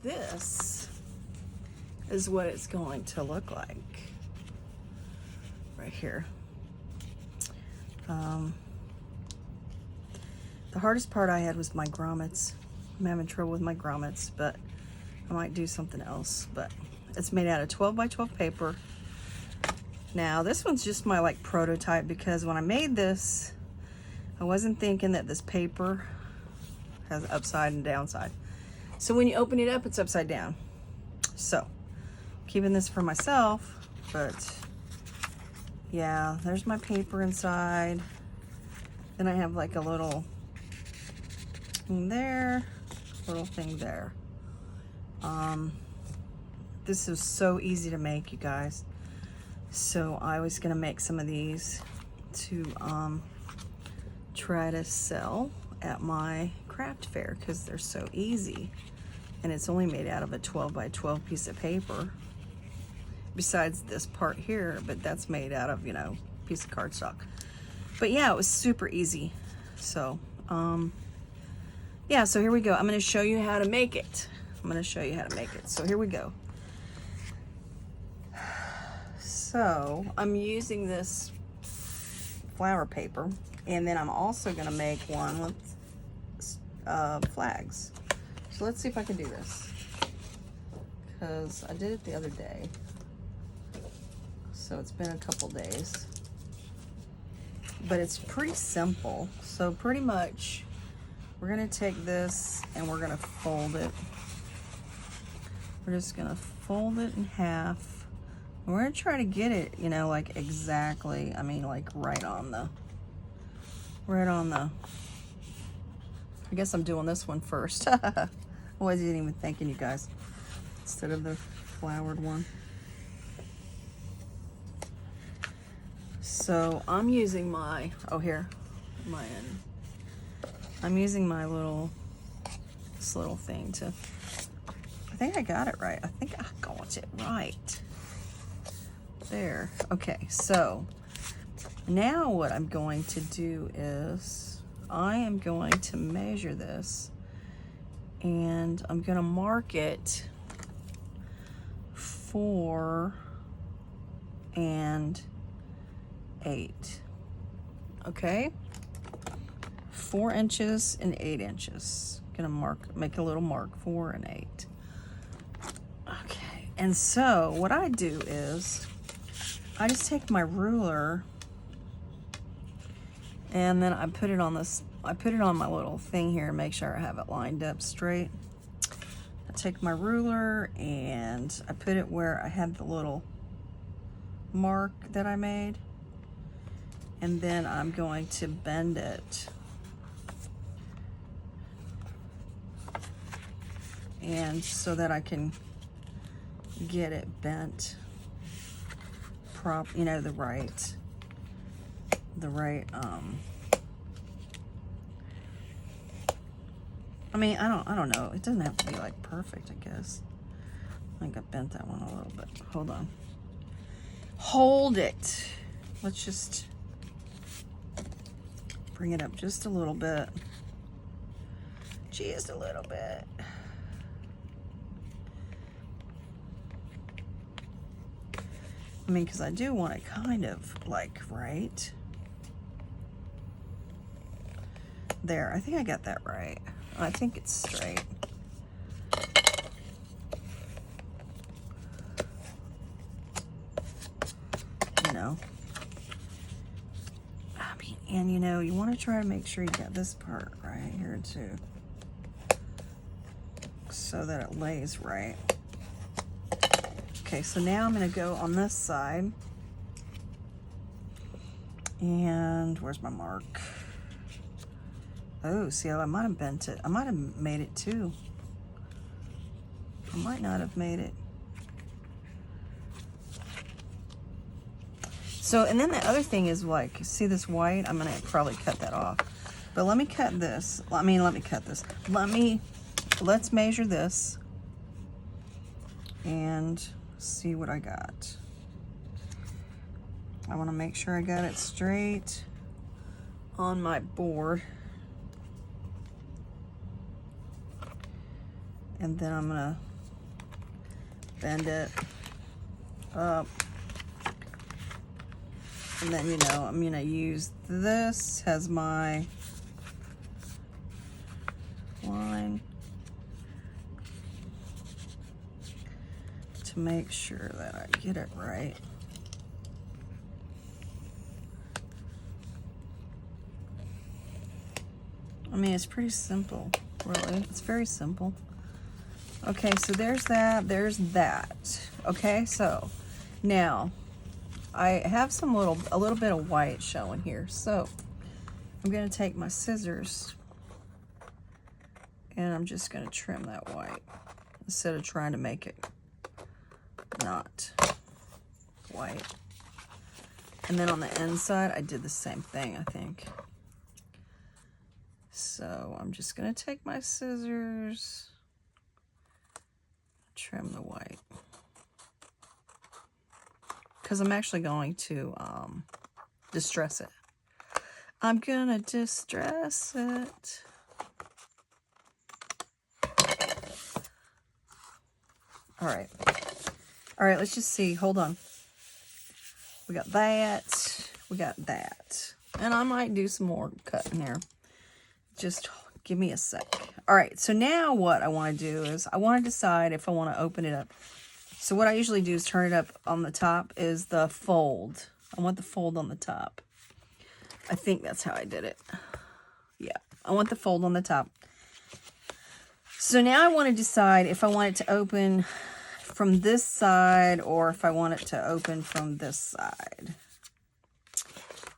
this is what it's going to look like right here. The hardest part I had was my grommets. I'm having trouble with my grommets, but I might do something else. But it's made out of 12 by 12 paper. Now this one's just my like prototype, because when I made this, I wasn't thinking that this paper has upside and downside. So when you open it up, it's upside down. So keeping this for myself, but yeah, there's my paper inside. Then I have like a little thing there, little thing there. This is so easy to make, you guys. So I was gonna make some of these to try to sell at my craft fair, because they're so easy. And it's only made out of a 12 by 12 piece of paper. Besides this part here, but that's made out of, you know, piece of cardstock. But yeah, it was super easy. So, yeah, so here we go. I'm gonna show you how to make it. So here we go. So I'm using this flower paper, and then I'm also gonna make one with flags. So let's see if I can do this, because I did it the other day. So it's been a couple days, but it's pretty simple. So pretty much we're gonna take this and we're gonna fold it. We're just gonna fold it in half. And we're gonna try to get it, you know, like exactly, I mean, like right on the, I guess I'm doing this one first. I wasn't even thinking, you guys, instead of the flowered one. So I'm using my, I'm using my this little thing to, I think I got it right. I think I got it right. There. Okay, so now what I'm going to do is I am going to measure this, and I'm going to mark it 4 and 8. Okay, 4 inches and 8 inches. Gonna make a little mark, 4 and 8. Okay, and so what I do is I just take my ruler, and then I put it on this, I put it on my little thing here and make sure I have it lined up straight. I take my ruler and I put it where I had the little mark that I made, and then I'm going to bend it. And so that I can get it bent you know, the right I mean, I don't know, it doesn't have to be like perfect, I guess. I think I bent that one a little bit. Hold on, hold it. Let's just bring it up just a little bit, just a little bit. I mean, because I do want it kind of like right there. I think I got that right. I think it's straight. You know, I mean, and you know, you want to try to make sure you got this part right here too, so that it lays right. Okay, so now I'm gonna go on this side, and where's my mark? Oh, see, I might have bent it. I might have made it too. I might not have made it. So, and then the other thing is, like, see this white? I'm gonna probably cut that off. But let me cut this. I mean, let me cut this. Let's measure this and see what I got. I want to make sure I got it straight on my board, and then I'm gonna bend it up. And then, you know, I'm gonna use this as my line to make sure that I get it right. I mean, it's pretty simple, really. It's very simple. Okay, so there's that, there's that. Okay, so now I have a little bit of white showing here. So I'm gonna take my scissors and I'm just gonna trim that white instead of trying to make it not white. And then on the inside, I did the same thing, I think. So I'm just gonna take my scissors, trim the white. Because I'm actually going to distress it. I'm gonna distress it. All right, let's just see, hold on. We got that, we got that. And I might do some more cutting here. Just give me a sec. All right, so now what I want to do is I want to decide if I want to open it up. So what I usually do is turn it up on the top is the fold. I want the fold on the top. I think that's how I did it. Yeah, I want the fold on the top. So now I want to decide if I want it to open from this side or if I want it to open from this side.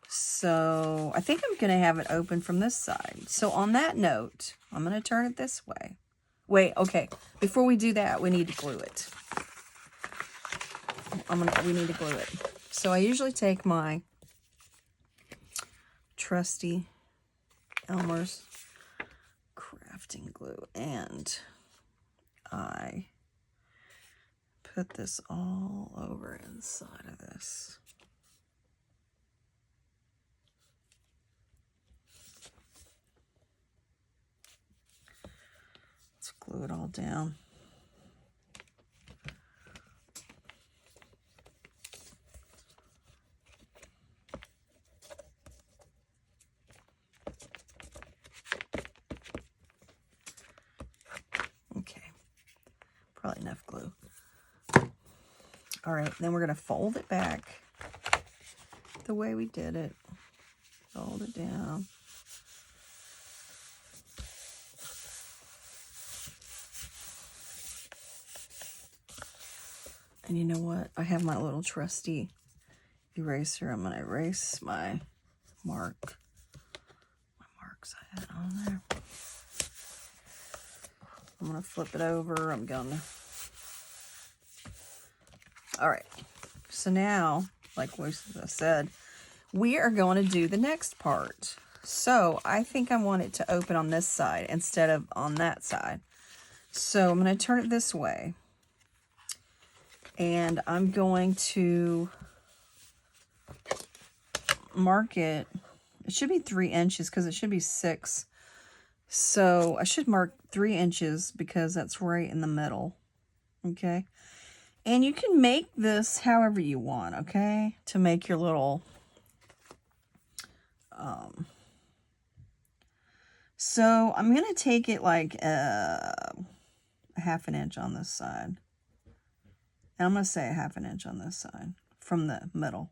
So I think I'm going to have it open from this side. So on that note, I'm going to turn it this way. Wait, okay. Before we do that, we need to glue it. We need to glue it. So I usually take my trusty Elmer's crafting glue and I put this all over inside of this. Let's glue it all down. Okay, probably enough glue. All right, then we're going to fold it back the way we did it. Fold it down. And you know what? I have my little trusty eraser. I'm going to erase my marks I had on there. I'm going to flip it over. All right. So now, like I said, we are going to do the next part. So I think I want it to open on this side instead of on that side. So I'm going to turn it this way. And I'm going to mark it. It should be 3 inches because it should be 6. So I should mark 3 inches because that's right in the middle. Okay. And you can make this however you want, okay? To make your little, so I'm going to take it like a ½ inch on this side. And I'm going to say a ½ inch on this side from the middle.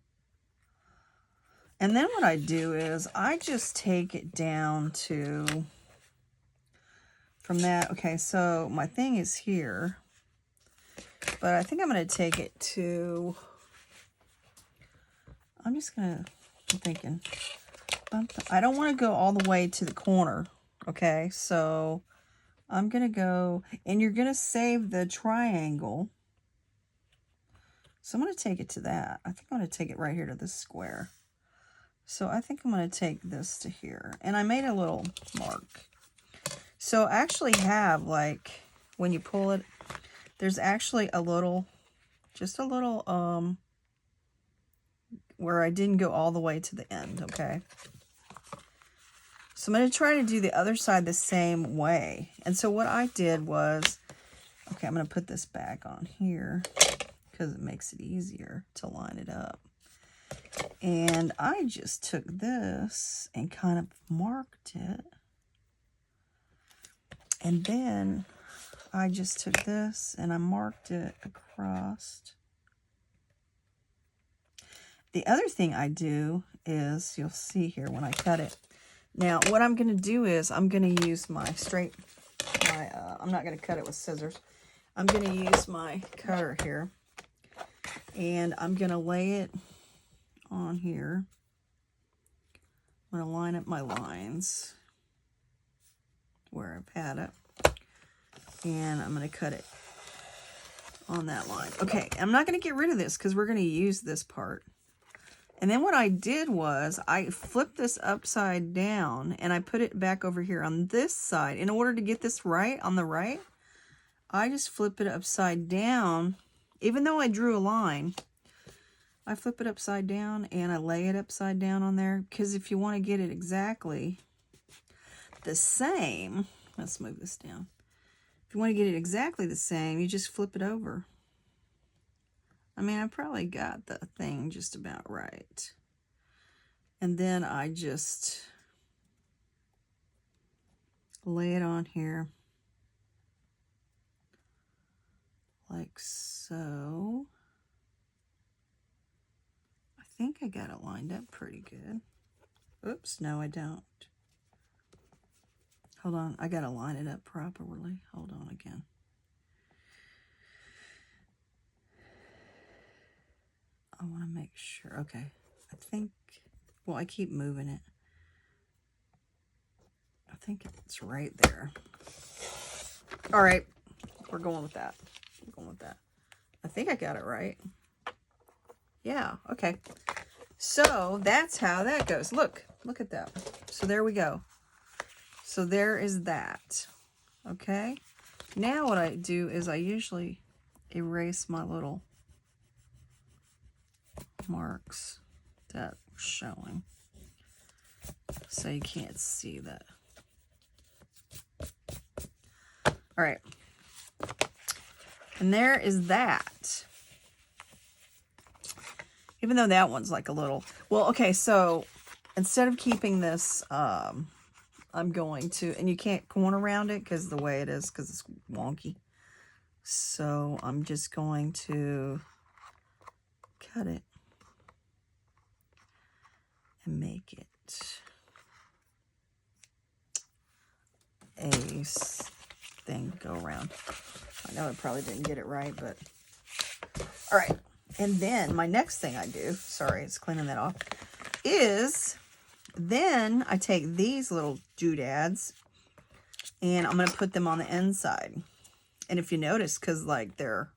And then what I do is I just take it down to, from that, okay, so my thing is here. But I think I'm going to take it to, I'm thinking, I don't want to go all the way to the corner, okay? So I'm going to go, and you're going to save the triangle. So I'm going to take it to that. I think I'm going to take it right here to this square. So I think I'm going to take this to here. And I made a little mark. So I actually have, like, when you pull it, there's actually a little, just a little, where I didn't go all the way to the end, okay? So I'm going to try to do the other side the same way. And so what I did was, I Okay, I'm going to put this back on here because it makes it easier to line it up. And I just took this and kind of marked it. And then I just took this and I marked it across. The other thing I do is, you'll see here when I cut it. Now, what I'm going to do is I'm going to use my I'm not going to cut it with scissors. I'm going to use my cutter here. And I'm going to lay it on here. I'm going to line up my lines where I've had it. And I'm going to cut it on that line. Okay, I'm not going to get rid of this because we're going to use this part. And then what I did was I flipped this upside down and I put it back over here on this side. In order to get this right on the right, I just flip it upside down. Even though I drew a line, I flip it upside down and I lay it upside down on there. Because if you want to get it exactly the same, let's move this down. If you want to get it exactly the same, you just flip it over. I mean, I probably got the thing just about right. And then I just lay it on here like so. I think I got it lined up pretty good. Oops, no, I don't. Hold on, I gotta line it up properly. Hold on again. I want to make sure. Okay, I think, well, I keep moving it. I think it's right there. All right, we're going with that. We're going with that. I think I got it right. Yeah, okay. So that's how that goes. Look at that. So there we go. So there is that. Okay. Now what I do is I usually erase my little marks that are showing so you can't see that. All right, and there is that. Even though that one's like a little, well, okay, so instead of keeping this, I'm going to, and you can't corner around it because the way it is, because it's wonky, so I'm just going to cut it and make it a thing to go around. I know I probably didn't get it right, but all right. And then my next thing I do, sorry, it's cleaning that off, is then I take these little doodads and I'm going to put them on the inside. And if you notice, because they're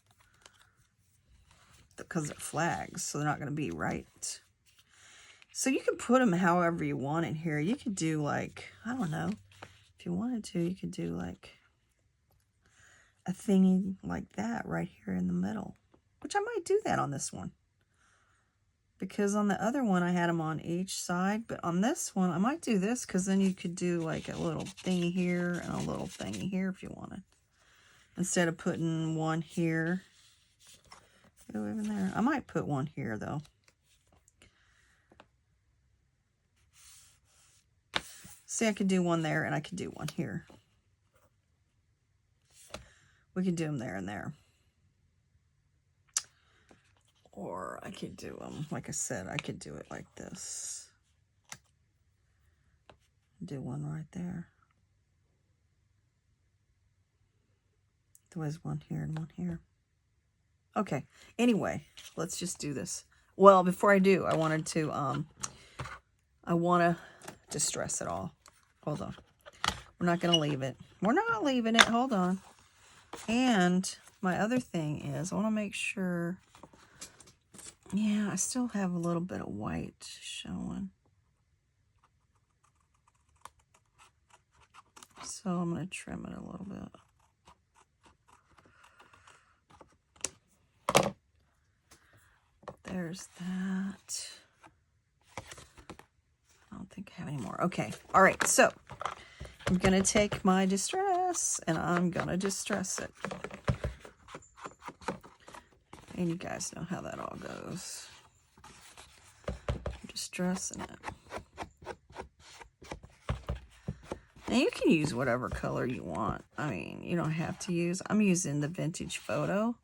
flags, so they're not going to be right. So you can put them however you want in here. You could do I don't know, if you wanted to, you could do a thingy like that right here in the middle, which I might do that on this one. Because on the other one, I had them on each side, but on this one, I might do this because then you could do a little thingy here and a little thingy here if you wanted. Instead of putting one here. Go even there. I might put one here though. See, I could do one there and I could do one here. We could do them there and there. Or I could do them, like I said, I could do it like this. Do one right there. There was one here and one here. Okay, anyway, let's just do this. Well, before I do, I want to distress it all. Hold on. We're not going to leave it. We're not leaving it. Hold on. And my other thing is I want to make sure, yeah, I still have a little bit of white showing. So I'm going to trim it a little bit. There's that. I don't think I have any more. Okay. All right. So I'm going to take my distress and I'm going to distress it. And you guys know how that all goes. Just dressing it. Now you can use whatever color you want. I mean, you don't have to use, I'm using the vintage photo.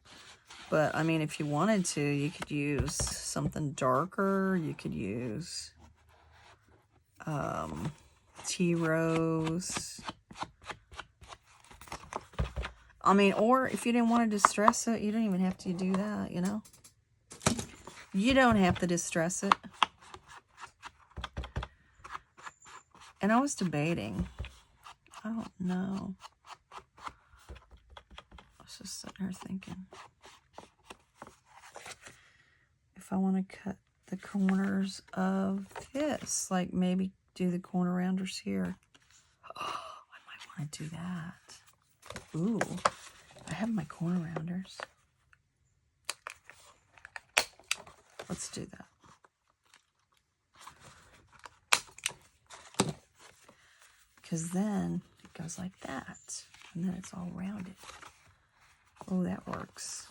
But I mean, if you wanted to, you could use something darker. You could use tea rose. I mean, or if you didn't want to distress it, you don't even have to do that, you know? You don't have to distress it. And I was debating. I don't know. I was just sitting here thinking. If I want to cut the corners of this, like maybe do the corner rounders here. Oh, I might want to do that. Ooh, I have my corner rounders. Let's do that. Because then it goes like that. And then it's all rounded. Oh, that works.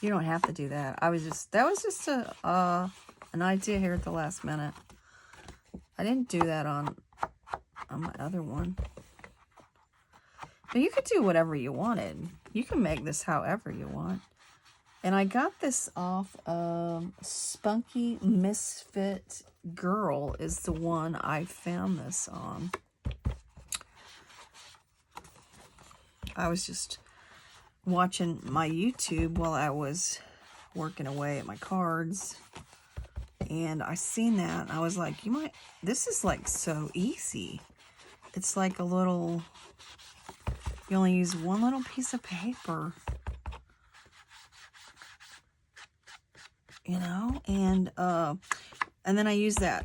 You don't have to do that. That was just an idea here at the last minute. I didn't do that on my other one. But you could do whatever you wanted. You can make this however you want. And I got this off of Spunky Misfit Girl is the one I found this on. I was just watching my YouTube while I was working away at my cards, and I seen that, and I was like, this is like so easy. It's like a little, you only use one little piece of paper, you know, and then I use that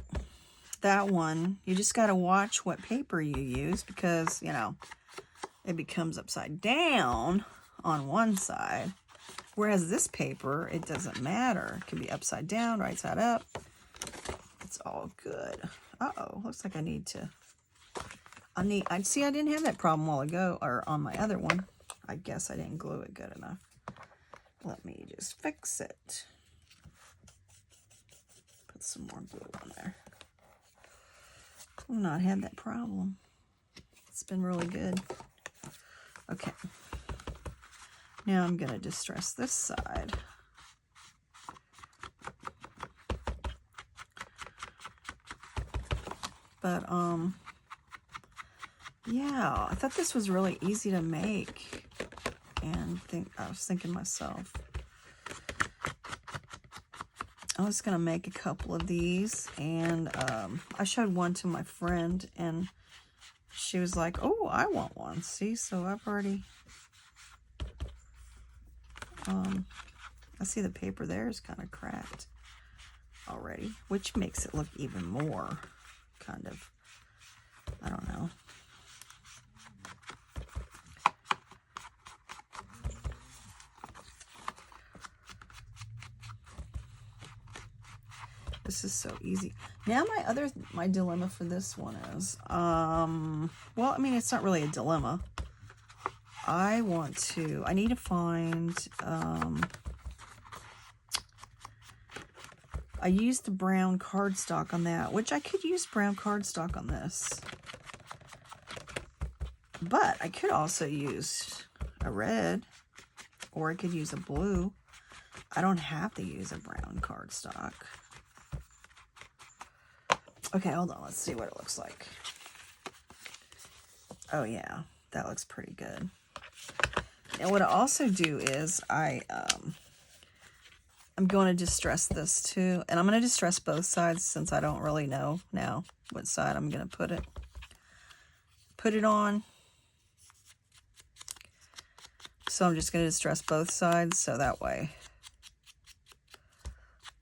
one. You just got to watch what paper you use, because, you know, it becomes upside down on one side, whereas this paper, it doesn't matter. It can be upside down, right side up. It's all good. Uh-oh, looks like I see, I didn't have that problem a while ago, or on my other one. I guess I didn't glue it good enough. Let me just fix it. Put some more glue on there. I've not had that problem. It's been really good. Okay. Now I'm going to distress this side. But, yeah, I thought this was really easy to make. And I was thinking myself, I was going to make a couple of these. And I showed one to my friend, and she was like, oh, I want one. See, so I've already... I see the paper there is kind of cracked already, which makes it look even more kind of, I don't know. This is so easy. Now my dilemma for this one is, well, I mean, it's not really a dilemma. I need to find, I used the brown cardstock on that, which I could use brown cardstock on this. But I could also use a red, or I could use a blue. I don't have to use a brown cardstock. Okay, hold on. Let's see what it looks like. Oh, yeah. That looks pretty good. And what I also do is I'm going to distress this too. And I'm going to distress both sides since I don't really know now what side I'm going to put it on. So I'm just going to distress both sides so that way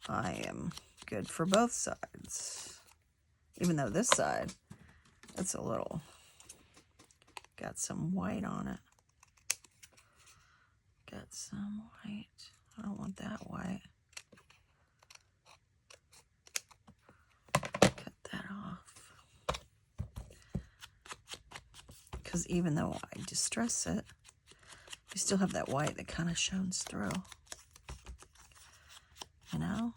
I am good for both sides. Even though this side, it's a little, got some white on it. Got some white. I don't want that white. Cut that off. Because even though I distress it, You still have that white that kind of shines through. You know?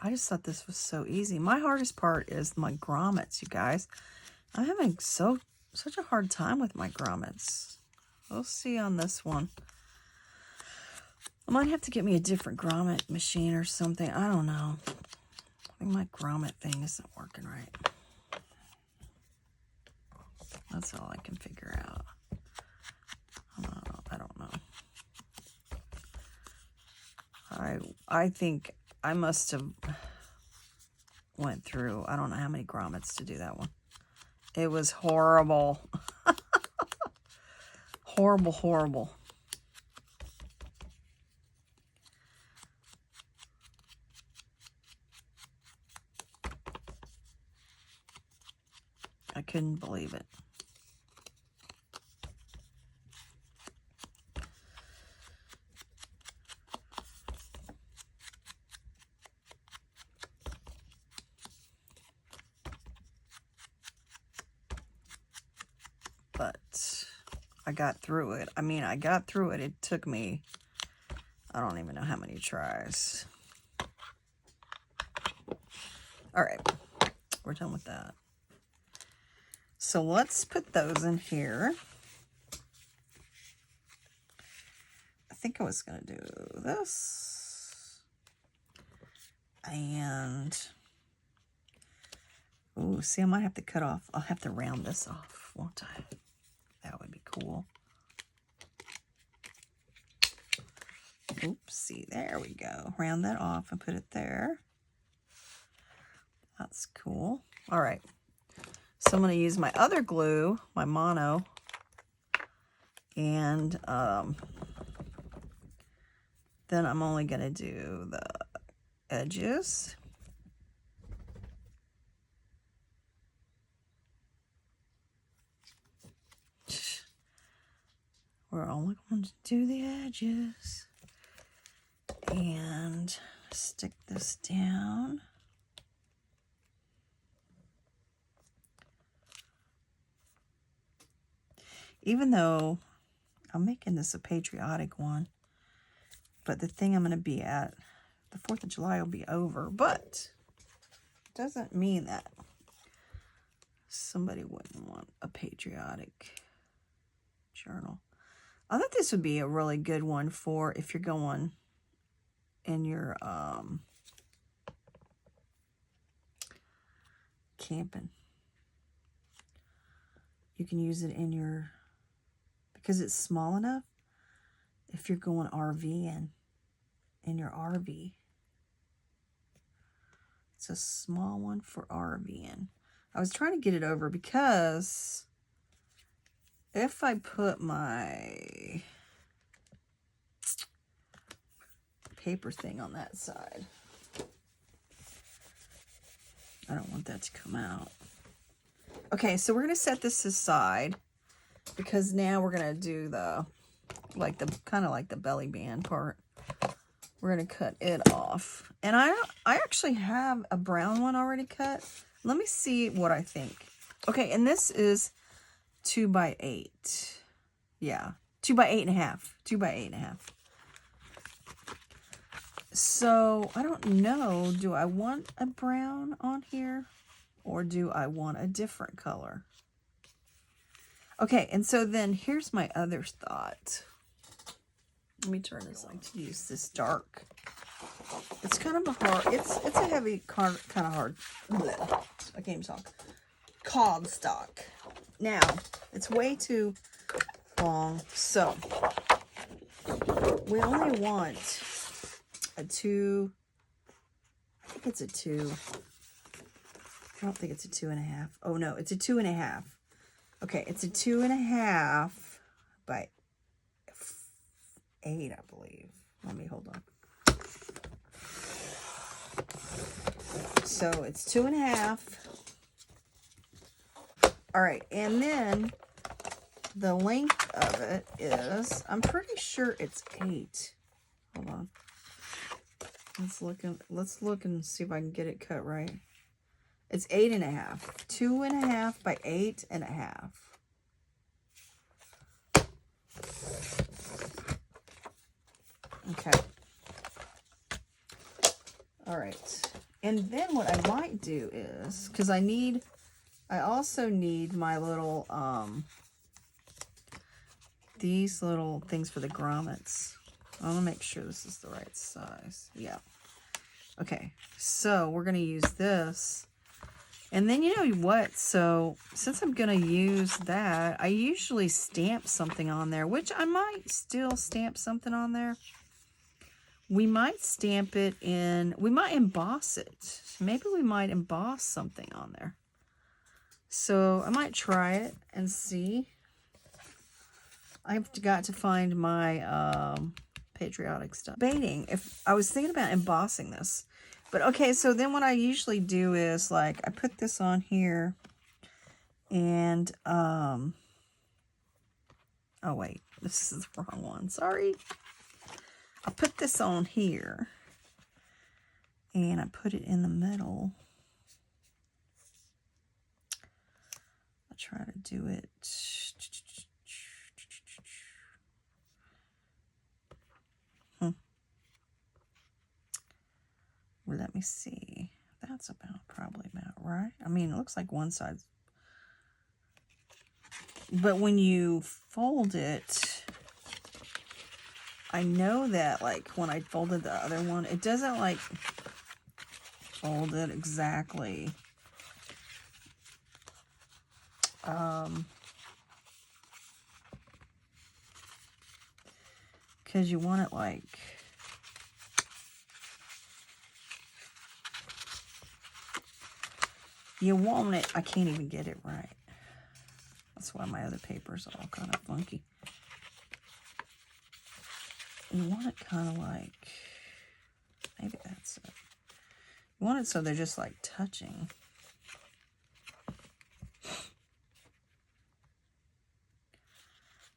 I just thought this was so easy. My hardest part is my grommets, you guys. I'm having such a hard time with my grommets. We'll see on this one. I might have to get me a different grommet machine or something. I don't know. I think my grommet thing isn't working right. That's all I can figure out. I don't know. I think I must have went through, I don't know how many grommets to do that one. It was horrible. Horrible, horrible. I couldn't believe it. But I got through it. I mean, I got through it. It took me, I don't even know how many tries. All right, we're done with that. So let's put those in here. I think I was going to do this. And, ooh, see, I might have to cut off. I'll have to round this off, won't I? That would be cool. Oopsie, there we go. Round that off and put it there. That's cool. All right. So I'm going to use my other glue, my mono, and then I'm only going to do the edges. We're only going to do the edges. And stick this down. Even though I'm making this a patriotic one, but the thing I'm going to be at, the 4th of July will be over, but it doesn't mean that somebody wouldn't want a patriotic journal. I thought this would be a really good one for if you're going in your camping. You can use it in your, because it's small enough, if you're going RVing in your RV. It's a small one for RVing. I was trying to get it over because if I put my paper thing on that side, I don't want that to come out. Okay, so we're going to set this aside because now we're going to do the, kind of like the belly band part. We're going to cut it off. And I actually have a brown one already cut. Let me see what I think. Okay, and this is 2 by 8. Yeah, 2 by 8.5. 2 by 8.5. So I don't know, do I want a brown on here or do I want a different color? Okay, and so then here's my other thought. Let me turn this on to use this dark. It's kind of a hard, it's a heavy, kind of hard, bleh, I can't even talk, cardstock. Now, it's way too long, so we only want a 2, I think it's a 2. I don't think it's a 2.5. Oh no, it's a 2.5. Okay, it's a 2.5 by 8, I believe. Let me hold on. So it's 2.5. All right, and then the length of it is, I'm pretty sure it's 8. Hold on. Let's look and see if I can get it cut right. It's 8.5. 2.5 by 8.5. Okay. All right. And then what I might do is, because I also need my little, these little things for the grommets. I want to make sure this is the right size. Yeah. Okay. So we're going to use this. And then you know what? So since I'm going to use that, I usually stamp something on there, which I might still stamp something on there. We might stamp it in, we might emboss it. Maybe we might emboss something on there. So I might try it and see. I've got to find my patriotic stuff. Debating if I was thinking about embossing this. But okay, so then what I usually do is like I put this on here and oh wait, this is the wrong one. Sorry. I put this on here and I put it in the middle. I'll try to do it. Well, let me see. That's probably about right. I mean, it looks like one side. But when you fold it, I know that like when I folded the other one, it doesn't like fold it exactly. Because you want it like, you want it, I can't even get it right. That's why my other paper's all kind of funky. You want it kind of like, maybe that's it. You want it so they're just like touching.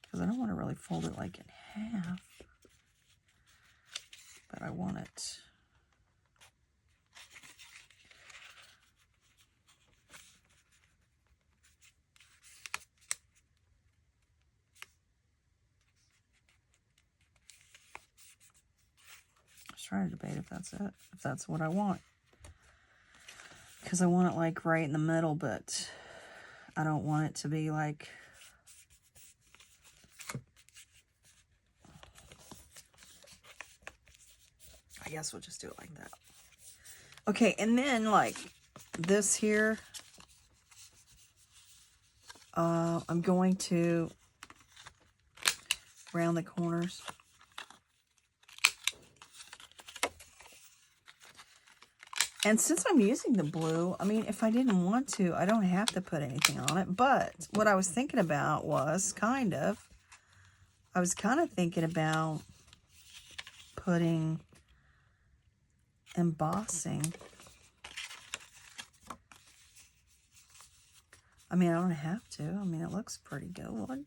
Because I don't want to really fold it like in half. But I want it. I was trying to debate if that's it, if that's what I want. Because I want it like right in the middle, but I don't want it to be like, I guess we'll just do it like that. Okay, and then like this here, I'm going to round the corners. And since I'm using the blue, I mean, if I didn't want to, I don't have to put anything on it. But what I was thinking about was I was kind of thinking about putting embossing. I mean, I don't have to. I mean, it looks pretty good.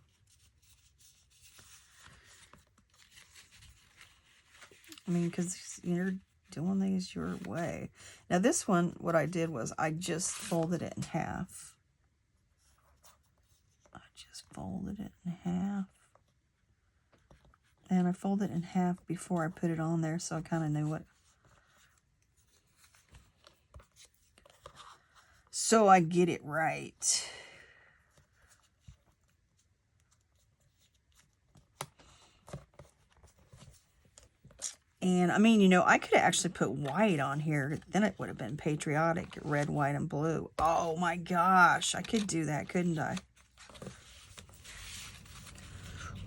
I mean, because you're doing these your way. Now this one, what I did was I just folded it in half. I just folded it in half. And I folded it in half before I put it on there, so I kind of knew what. So I get it right. And I mean, you know, I could have actually put white on here. Then it would have been patriotic, red, white, and blue. Oh my gosh, I could do that, couldn't I?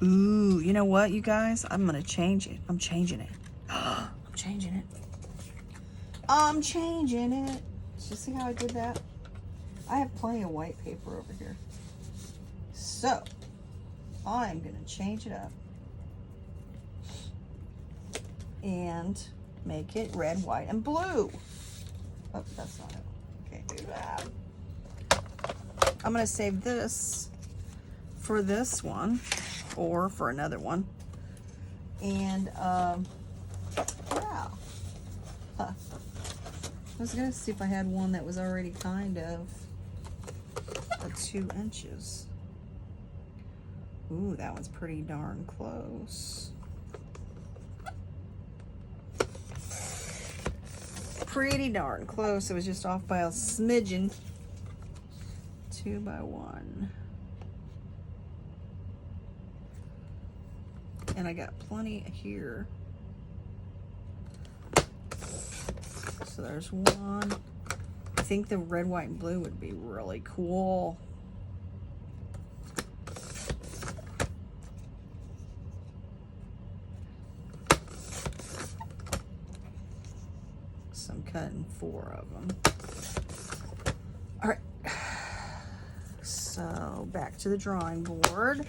Ooh, you know what, you guys? I'm going to change it. I'm changing it. I'm changing it. I'm changing it. You see how I did that? I have plenty of white paper over here. So, I'm going to change it up. And make it red, white, and blue. Oh, that's not it. Can't do that. I'm going to save this for this one or for another one. And, yeah. Huh. I was gonna see if I had one that was already kind of a 2 inches. Ooh, that one's pretty darn close. Pretty darn close. It was just off by a smidgen. 2 by 1. And I got plenty here. So there's one. I think the red, white, and blue would be really cool. So I'm cutting 4 of them. All right. So back to the drawing board.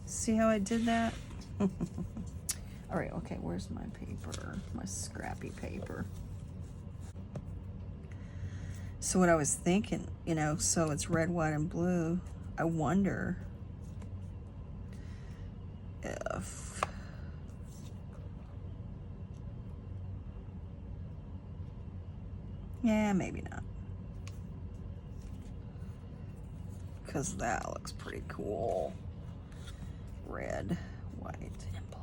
See how I did that? All right, okay, where's my paper? My scrappy paper. So what I was thinking, you know, so it's red, white, and blue. I wonder if yeah, maybe not. Because that looks pretty cool. Red, white, and blue.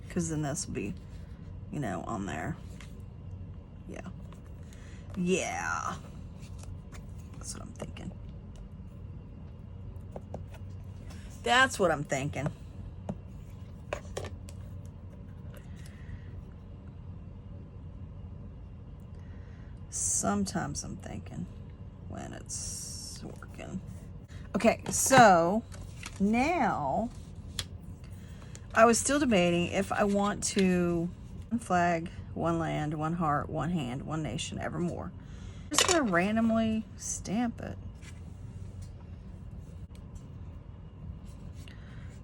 Because then this will be, you know, on there. Yeah. Yeah. That's what I'm thinking. That's what I'm thinking. Sometimes I'm thinking when it's working. Okay, so now I was still debating if I want to one flag, one land, one heart, one hand, one nation, evermore. I'm just gonna randomly stamp it.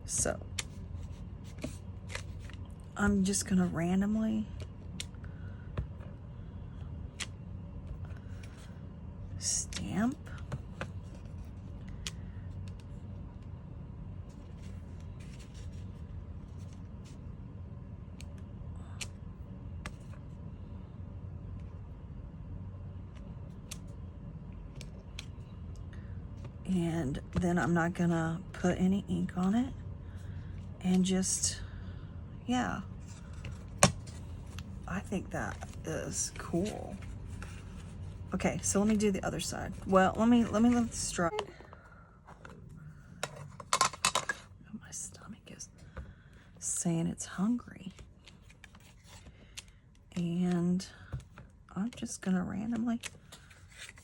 So I'm just gonna randomly stamp. And then I'm not gonna put any ink on it. And just, yeah. I think that is cool. Okay, so let me do the other side. Well, let me let this dry. My stomach is saying it's hungry. And I'm just gonna randomly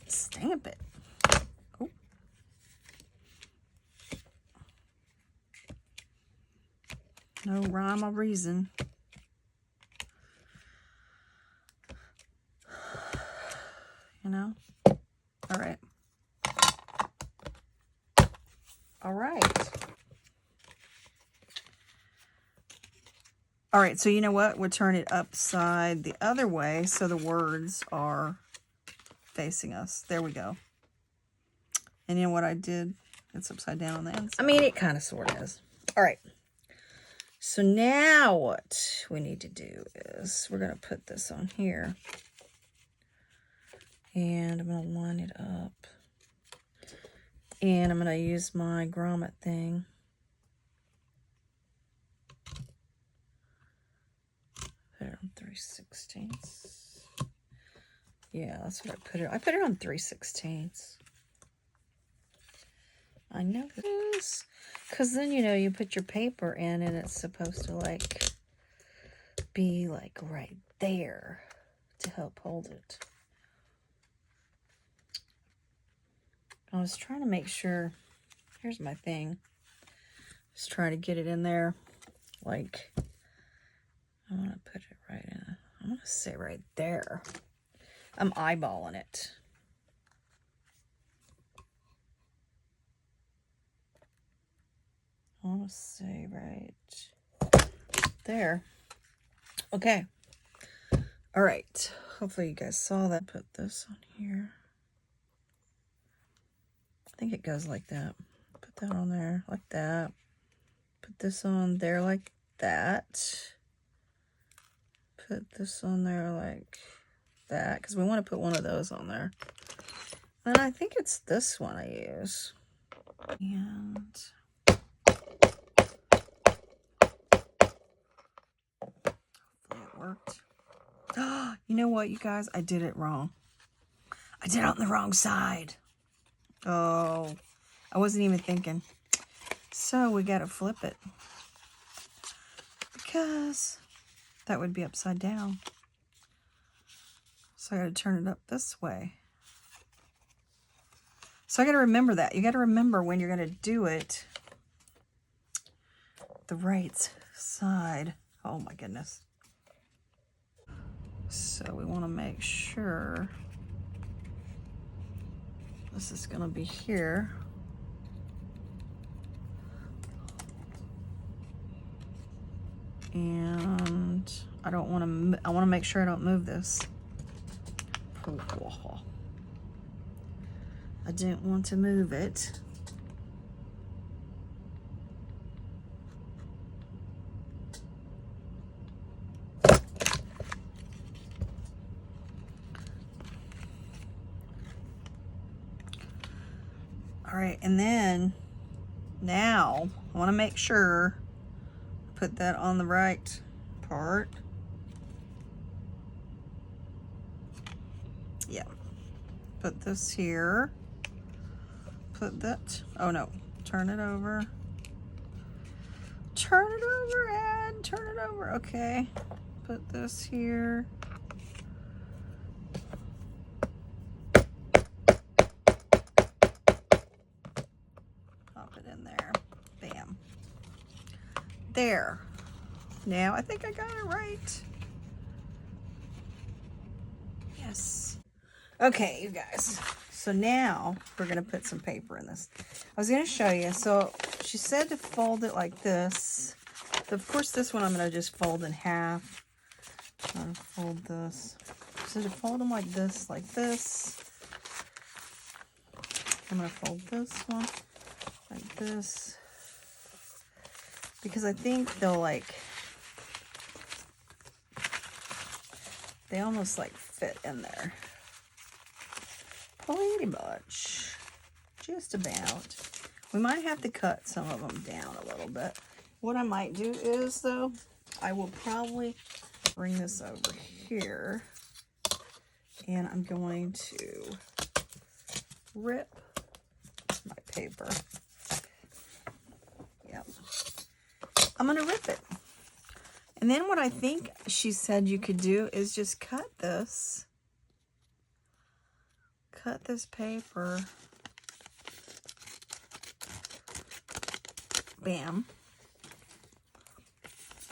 stamp it. Oh. No rhyme or reason. You know? All right. All right. All right, so you know what? We'll turn it upside the other way so the words are facing us. There we go. And you know what I did? It's upside down on the inside. I mean, it kind of sort of is. All right. So now what we need to do is we're going to put this on here. And I'm going to line it up. And I'm going to use my grommet thing. Put it on 3/16. Yeah, that's what I put it. I put it on 3/16. I know this. Because then, you know, you put your paper in and it's supposed to, like, be, like, right there to help hold it. I was trying to make sure, here's my thing. Just trying to get it in there. Like, I want to put it right in. I want to say right there. I'm eyeballing it. I want to say right there. Okay. All right. Hopefully you guys saw that. Put this on here. I think it goes like that. Put that on there like that. Put this on there like that. Put this on there like that, because we want to put one of those on there. And I think it's this one I use. And hopefully it worked. You know what, you guys? I did it wrong. I did it on the wrong side. Oh, I wasn't even thinking. So we got to flip it, because that would be upside down. So I got to turn it up this way. So I got to remember that. You got to remember when you're going to do it, the right side. Oh my goodness. So we want to make sure this is going to be here. And I don't want to, I want to make sure I don't move this. I didn't want to move it. All right, and then now I want to make sure put that on the right part. Yeah. Put this here. Put that. Oh no. Turn it over. Turn it over and turn it over. Okay. Put this here. Pop it in there. Bam. There. Now I think I got it right. Yes. Okay, you guys. So now we're going to put some paper in this. I was going to show you. So she said to fold it like this. So of course this one I'm going to just fold in half. I'm going to fold this. So to fold them like this, I'm going to fold this one like this. Because I think they'll like, they almost like fit in there. Pretty much. Just about. We might have to cut some of them down a little bit. What I might do is, though, I will probably bring this over here. And I'm going to rip my paper. Yep. I'm going to rip it. And then what I think she said you could do is just cut this. Cut this paper. Bam.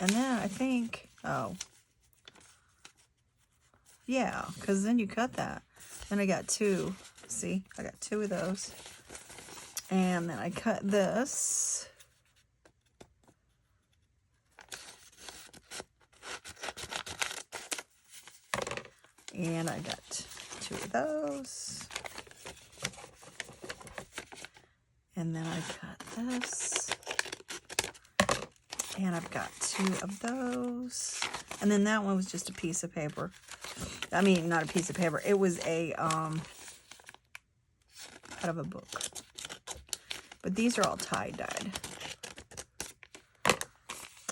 And then I think, oh. Yeah, because then you cut that. Then I got two. See, I got two of those. And then I cut this. And I got two of those. And then I cut this. And I've got two of those. And then that one was just a piece of paper. I mean, not a piece of paper. It was a, out of a book. But these are all tie-dyed.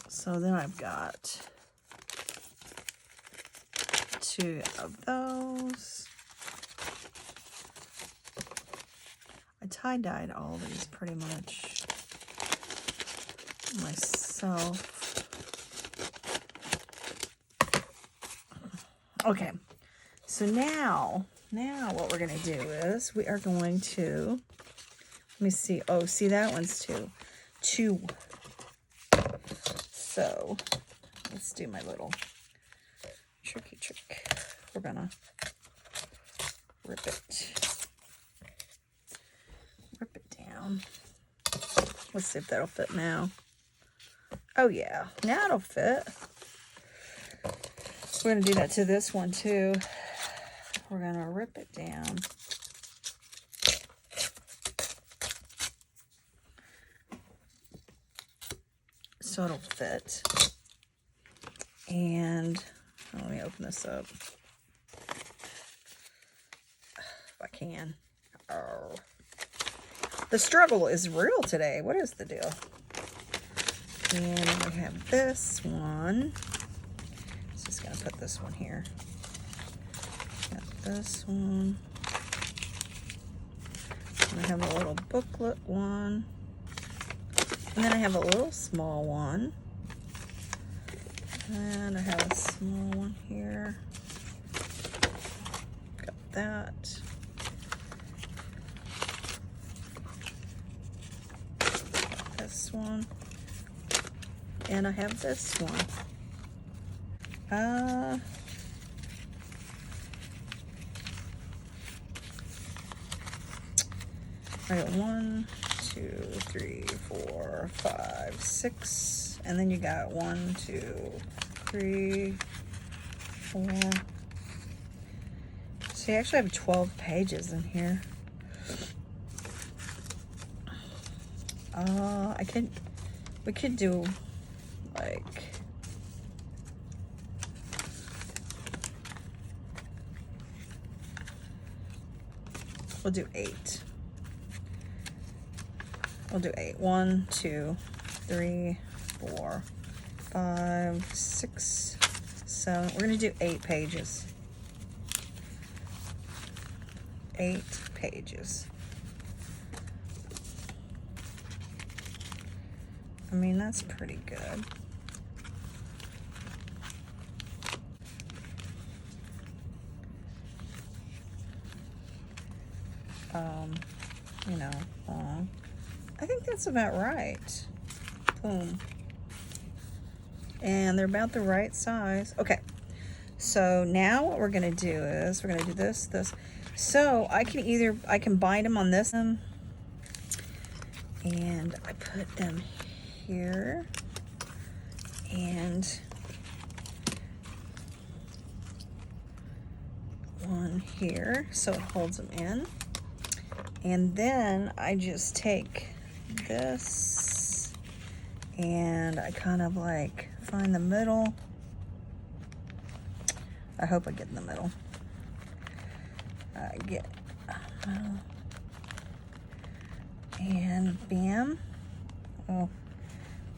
So then I've got two of those. I tie-dyed all these pretty much myself. Okay, so now what we're going to do is we are going to, let me see. Oh, see, that one's two. So let's do my little tricky trick. We're going to rip it down. Let's see if that'll fit now. Oh yeah, now it'll fit. We're going to do that to this one too. We're going to rip it down. so it'll fit. And let me open this up if I can. Oh, the struggle is real today. What is the deal? And we have this one. Just gonna put this one here. Got this one. And I have a little booklet one. And then I have a little small one. And I have a small one here. Got that. Got this one. And I have this one. I got 1, 2, 3, 4, 5, 6, and then you got 1, 2, 3, 4. So you actually have 12 pages in here. We could do like, we'll do 8. We'll do 8. 1, 2, 3, 4, 5, 6, 7. We're gonna do 8 pages. 8 pages. I mean, that's pretty good. You know, long. I think that's about right. Boom. And they're about the right size. Okay. So now what we're gonna do is we're gonna do this. So I can bind them on this one, and I put them here, and one here so it holds them in. And then I just take this and I kind of like find the middle. I hope I get in the middle. I get middle. And bam. Oh,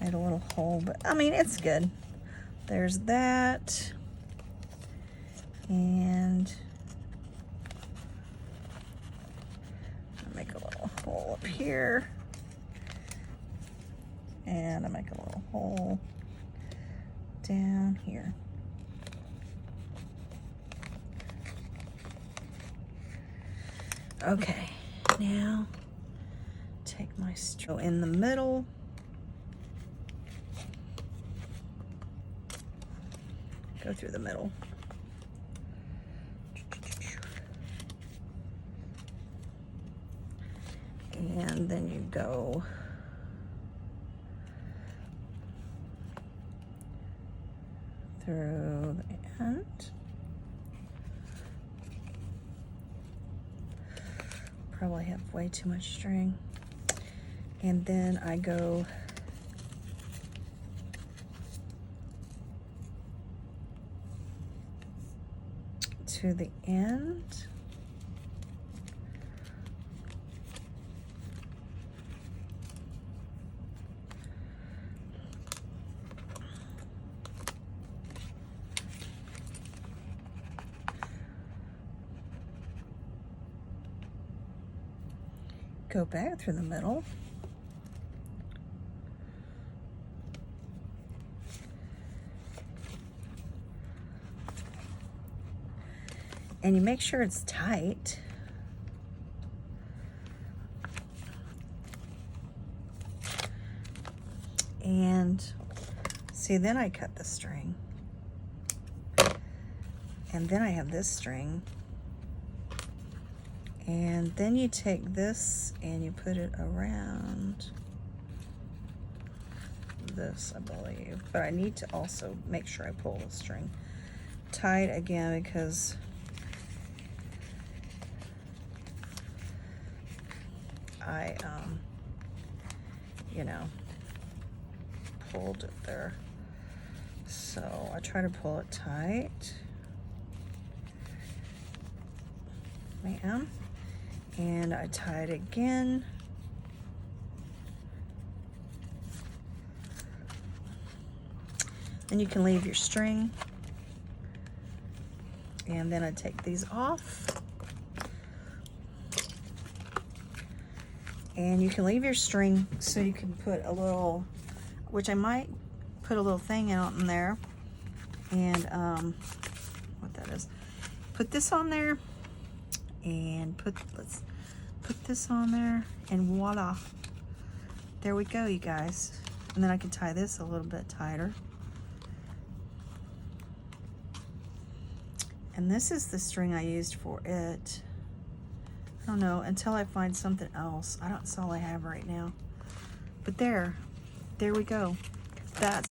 made a little hole, but I mean, it's good. There's that. And I make a little hole up here. And I make a little hole down here. Okay, now take my straw in the middle. Go through the middle. And then you go through the end. Probably have way too much string. And then I go to the end. Go back through the middle. And you make sure it's tight. And see, then I cut the string. And then I have this string. And then you take this and you put it around this, I believe. But I need to also make sure I pull the string tight again, because I, you know, pulled it there. So I try to pull it tight. Bam. And I tie it again. And you can leave your string. And then I take these off. And you can leave your string so you can put a little, which I might put a little thing out in there. And what that is. Put this on there. And let's put this on there. And voila. There we go, you guys. And then I can tie this a little bit tighter. And this is the string I used for it. I don't know, until I find something else. That's all I have right now. But there we go. That's